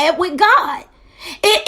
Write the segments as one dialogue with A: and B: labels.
A: had with God. It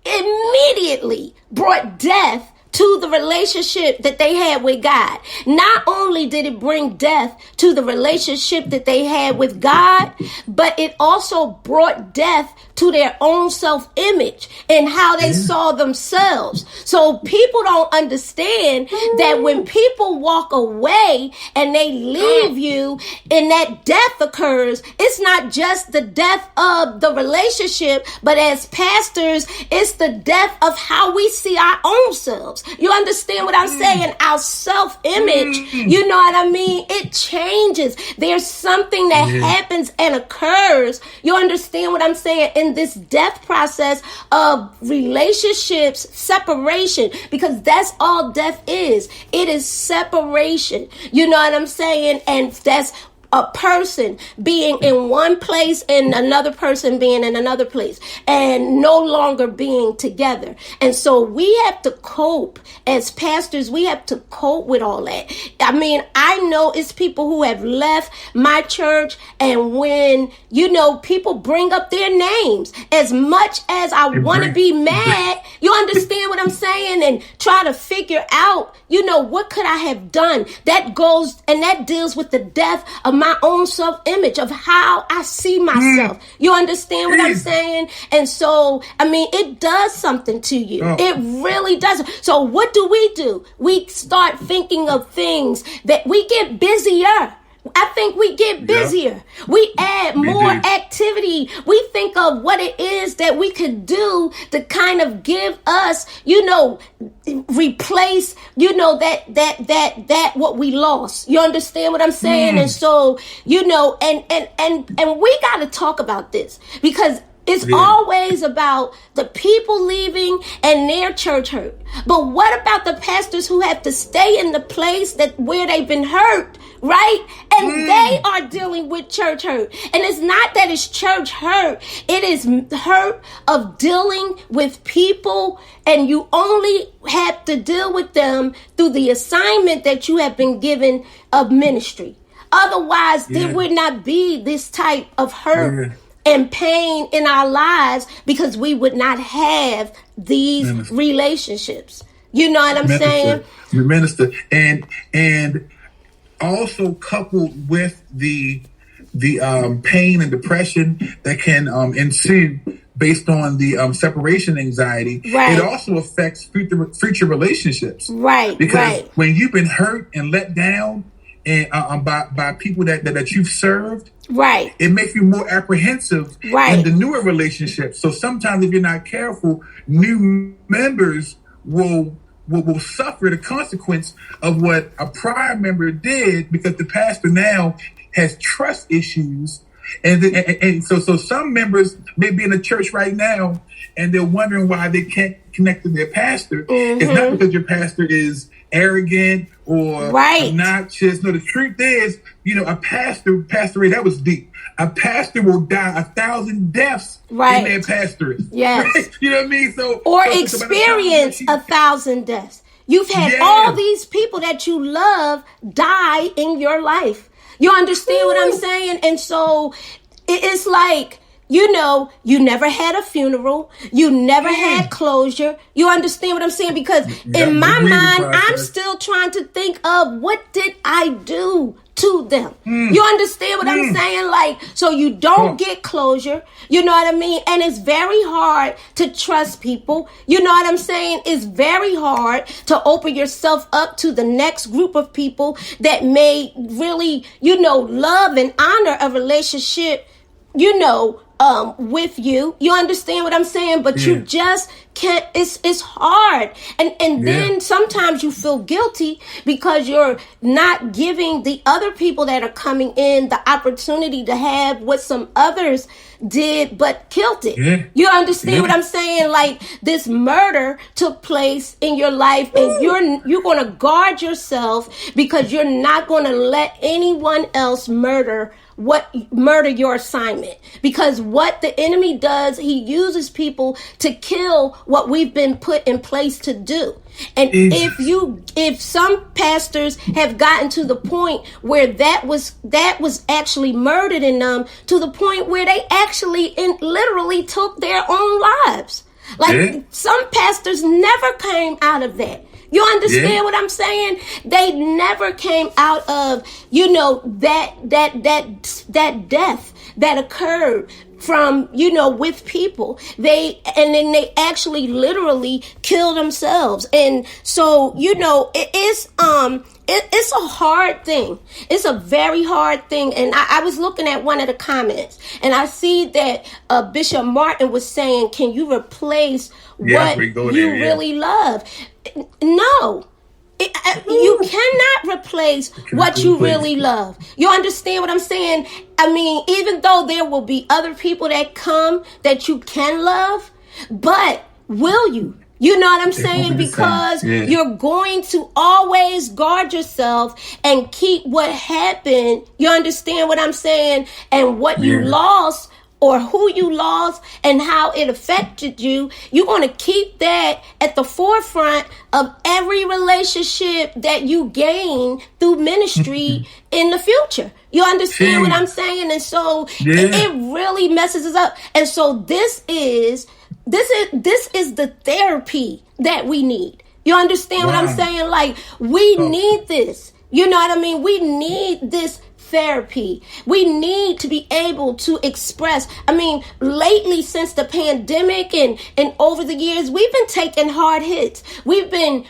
A: immediately brought death to the relationship that they had with God. Not only did it bring death to the relationship that they had with God, but it also brought death to their own self-image and how they saw themselves. So people don't understand that when people walk away and they leave you and that death occurs, it's not just the death of the relationship, but as pastors, it's the death of how we see our own selves. You understand what I'm saying? Our self-image, you know what I mean? It changes. There's something that happens and occurs. You understand what I'm saying? In this death process of relationships, separation, because that's all death is. It is separation. You know what I'm saying? And that's a person being in one place and another person being in another place and no longer being together. And so we have to cope as pastors. We have to cope with all that. I mean, I know it's people who have left my church, and when, you know, people bring up their names, as much as I want to be mad, you understand what I'm saying, and try to figure out, you know, what could I have done? That goes and that deals with the death of my own self-image, of how I see myself. You understand what I'm saying? And so, I mean, it does something to you. It really does. So what do? We start thinking of things that we get busier. I think we get busier. We add more activity. We think of what it is that we could do to kind of give us, you know, replace, you know, that what we lost. You understand what I'm saying? And so, you know, and we got to talk about this, because it's always about the people leaving and their church hurt. But what about the pastors who have to stay in the place that where they've been hurt, right? And they are dealing with church hurt. And it's not that it's church hurt. It is hurt of dealing with people, and you only have to deal with them through the assignment that you have been given of ministry. Otherwise, there would not be this type of hurt and pain in our lives, because we would not have these relationships. You know what I'm saying?
B: Minister, and also coupled with the pain and depression that can ensue based on the separation anxiety, it also affects future relationships. Because when you've been hurt and let down and by people that you've served, it makes you more apprehensive in the newer relationships. So sometimes, if you're not careful, new members will suffer the consequence of what a prior member did, because the pastor now has trust issues. And so some members may be in the church right now and they're wondering why they can't connect to their pastor. It's not because your pastor is arrogant or obnoxious. No, the truth is, you know, Pastor Ray, that was deep. A pastor will die 1,000 deaths in their pastorate.
A: Yes.
B: You know what I mean?
A: Or experience 1,000 deaths. You've had all these people that you love die in your life. You understand what I'm saying? And so it's like, you know, you never had a funeral. You never had closure. You understand what I'm saying? Because in my mind, I'm still trying to think of, what did I do to them? You understand what I'm saying? Like, so you don't get closure. You know what I mean? And it's very hard to trust people. You know what I'm saying? It's very hard to open yourself up to the next group of people that may really, you know, love and honor a relationship, you know, with you. You understand what I'm saying? But you just can't. It's hard. And then sometimes you feel guilty because you're not giving the other people that are coming in the opportunity to have what some others did but killed it. You understand what I'm saying? Like, this murder took place in your life, and you're going to guard yourself because you're not going to let anyone else murder your assignment. Because what the enemy does, he uses people to kill what we've been put in place to do. And if some pastors have gotten to the point where that was actually murdered in them, to the point where they actually literally took their own lives. Like some pastors never came out of that. You understand what I'm saying? They never came out of, that death that occurred from, with people. And then they actually literally kill themselves. And so, it's a hard thing. It's a very hard thing. And I was looking at one of the comments, and I see that Bishop Martin was saying, can you replace what you really love? No. You cannot replace what you really love. You understand what I'm saying? I mean, even though there will be other people that come that you can love, but will you? You know what I'm saying? Because you're going to always guard yourself and keep what happened. You understand what I'm saying? And what you lost, or who you lost and how it affected you. You're going to keep that at the forefront of every relationship that you gain through ministry in the future. You understand what I'm saying? And so it really messes us up. And so this is the therapy that we need. You understand what I'm saying? Like, we need this. You know what I mean? We need this therapy. We need to be able to express. I mean, lately, since the pandemic and over the years, we've been taking hard hits. We've been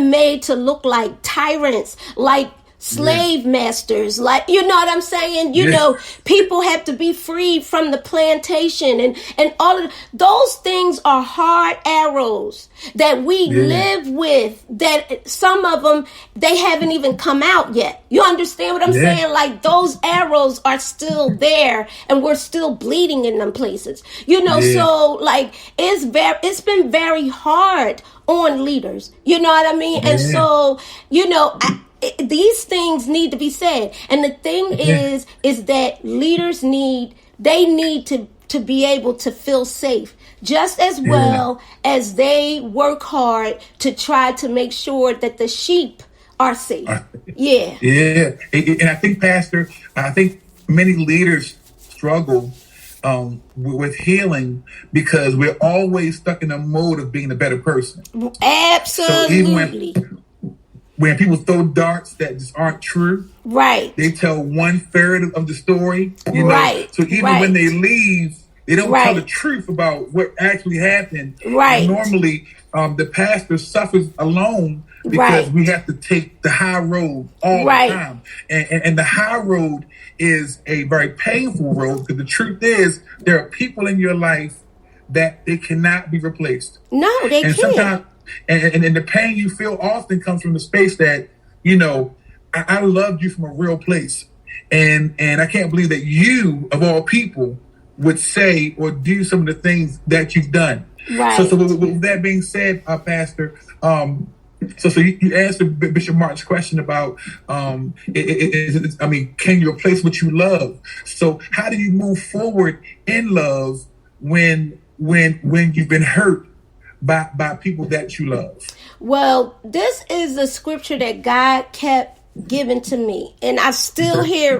A: made to look like tyrants, like slave masters, like, you know what I'm saying? People have to be freed from the plantation and all of those things are hard arrows that we live with, that some of them, they haven't even come out yet. You understand what I'm saying? Like, those arrows are still there and we're still bleeding in them places, so like, it's been very hard on leaders, you know what I mean? And so, these things need to be said. And the thing is that leaders need to be able to feel safe just as well as they work hard to try to make sure that the sheep are safe. And
B: I think, Pastor, many leaders struggle with healing because we're always stuck in a mode of being a better person.
A: Absolutely.
B: So even when people throw darts that just aren't true, they tell 1/3 of the story, So even when they leave, they don't tell the truth about what actually happened. And normally, the pastor suffers alone because we have to take the high road all the time. And the high road is a very painful road, because the truth is there are people in your life that they cannot be replaced.
A: No, they can't.
B: Sometimes, and the pain you feel often comes from the space that, I loved you from a real place. And I can't believe that you, of all people, would say or do some of the things that you've done. So with that being said, Pastor, so you answered Bishop Martin's question about, can you replace what you love? So how do you move forward in love when you've been hurt by people that you love?
A: Well, this is a scripture that God kept giving to me, and I still hear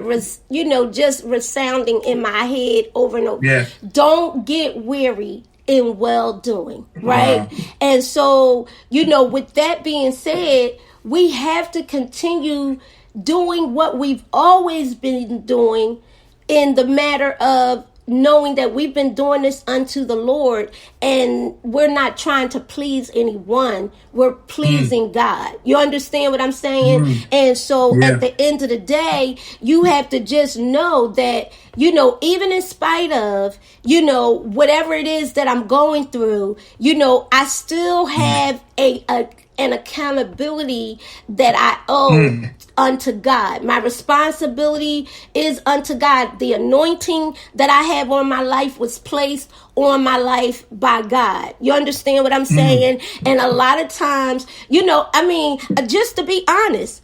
A: just resounding in my head over and over. Don't get weary in well doing, right? And so, with that being said, we have to continue doing what we've always been doing, in the matter of knowing that we've been doing this unto the Lord, and we're not trying to please anyone. We're pleasing God. You understand what I'm saying? And so at the end of the day, you have to just know that, even in spite of, whatever it is that I'm going through, I still have an accountability that I owe unto God. My responsibility is unto God. The anointing that I have on my life was placed on my life by God. You understand what I'm saying? And a lot of times, just to be honest,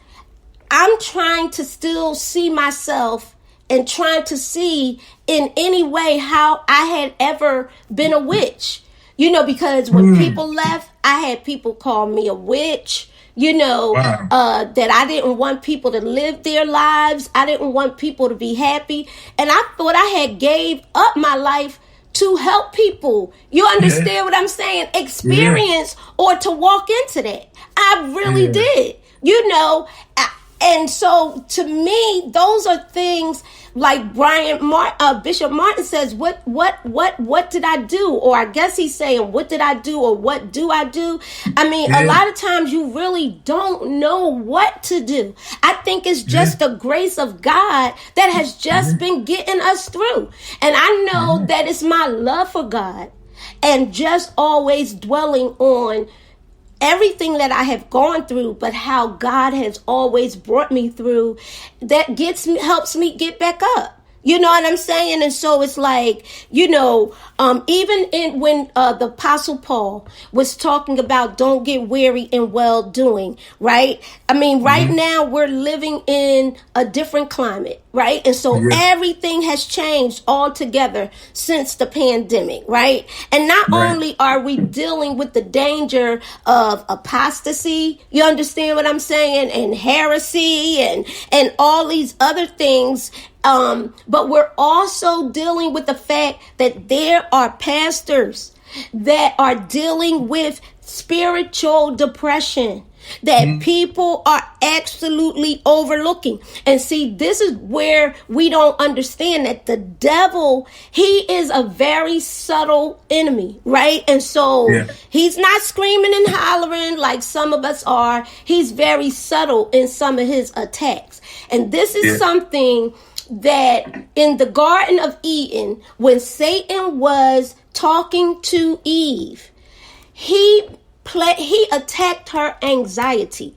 A: I'm trying to still see myself and trying to see in any way how I had ever been a witch. Because when people left, I had people call me a witch, that I didn't want people to live their lives. I didn't want people to be happy. And I thought I had gave up my life to help people. You understand what I'm saying? Experience or to walk into that. I really did, And so to me, those are things like Bishop Martin says, what did I do? Or I guess he's saying, what did I do? Or what do I do? I mean, a lot of times you really don't know what to do. I think it's just the grace of God that has just been getting us through. And I know that it's my love for God and just always dwelling on everything that I have gone through, but how God has always brought me through, that helps me get back up. You know what I'm saying? And so it's like, even when the Apostle Paul was talking about don't get weary in well doing, right? I mean, right now we're living in a different climate, right? And so everything has changed altogether since the pandemic, right? And not only are we dealing with the danger of apostasy, you understand what I'm saying? And heresy and all these other things, but we're also dealing with the fact that there are pastors that are dealing with spiritual depression that people are absolutely overlooking. And see, this is where we don't understand that the devil, he is a very subtle enemy, right? And so he's not screaming and hollering like some of us are. He's very subtle in some of his attacks. And this is something that in the Garden of Eden, when Satan was talking to Eve, he attacked her anxiety.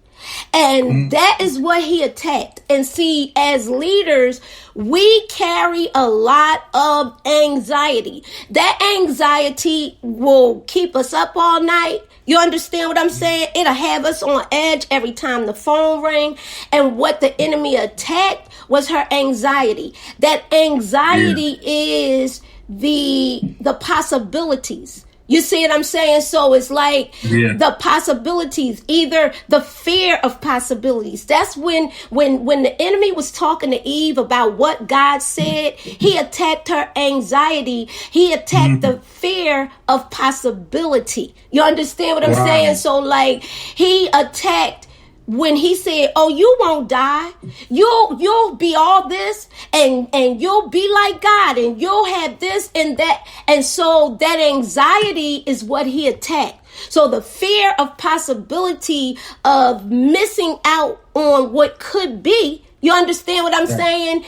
A: And that is what he attacked. And see, as leaders, we carry a lot of anxiety. That anxiety will keep us up all night. You understand what I'm saying? It'll have us on edge every time the phone rang. And what the enemy attacked was her anxiety. That anxiety is the possibilities. You see what I'm saying? So it's like the possibilities, either the fear of possibilities. That's when the enemy was talking to Eve about what God said, he attacked her anxiety. He attacked the fear of possibility. You understand what I'm saying? So like he attacked when he said, oh, you won't die. You'll be all this and you'll be like God and you'll have this and that. And so that anxiety is what he attacked. So the fear of possibility of missing out on what could be, you understand what I'm saying?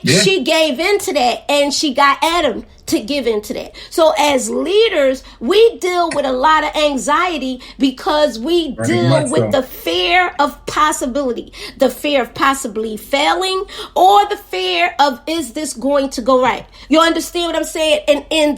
A: She gave into that and she got Adam to give into that. So as leaders, we deal with a lot of anxiety because we deal with the fear of possibility, the fear of possibly failing, or the fear of, is this going to go right? You understand what I'm saying? And in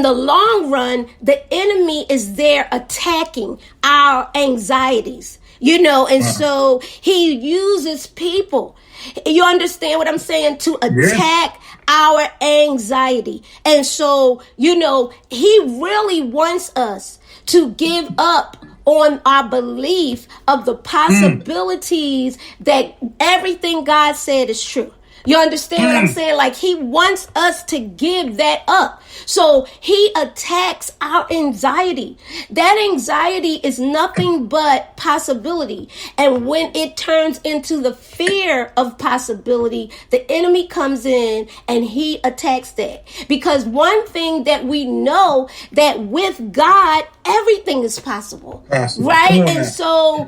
A: the long run, the enemy is there attacking our anxieties, and so he uses people. You understand what I'm saying? To attack our anxiety. And so, he really wants us to give up on our belief of the possibilities that everything God said is true. You understand what I'm saying? Like he wants us to give that up. So he attacks our anxiety. That anxiety is nothing but possibility. And when it turns into the fear of possibility, the enemy comes in and he attacks that. Because one thing that we know, that with God, everything is possible. Right? And so,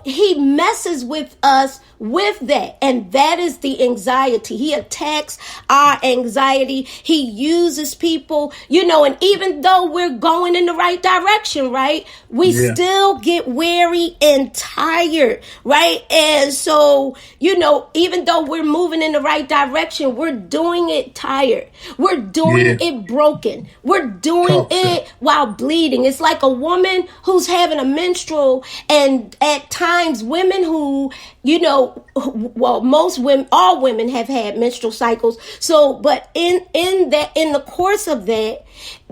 A: he messes with us with that. And that is the anxiety. He attacks our anxiety. He uses people, and even though we're going in the right direction, right, we still get weary and tired, right? And so, even though we're moving in the right direction, we're doing it tired. We're doing it broken. We're doing it while bleeding. It's like a woman who's having a menstrual, and at times women who, most women, all women have had menstrual cycles. So, but in the course of that,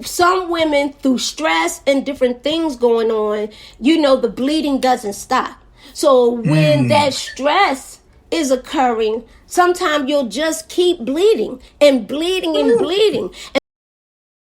A: some women, through stress and different things going on, the bleeding doesn't stop. So when that stress is occurring, sometimes you'll just keep bleeding and bleeding and bleeding.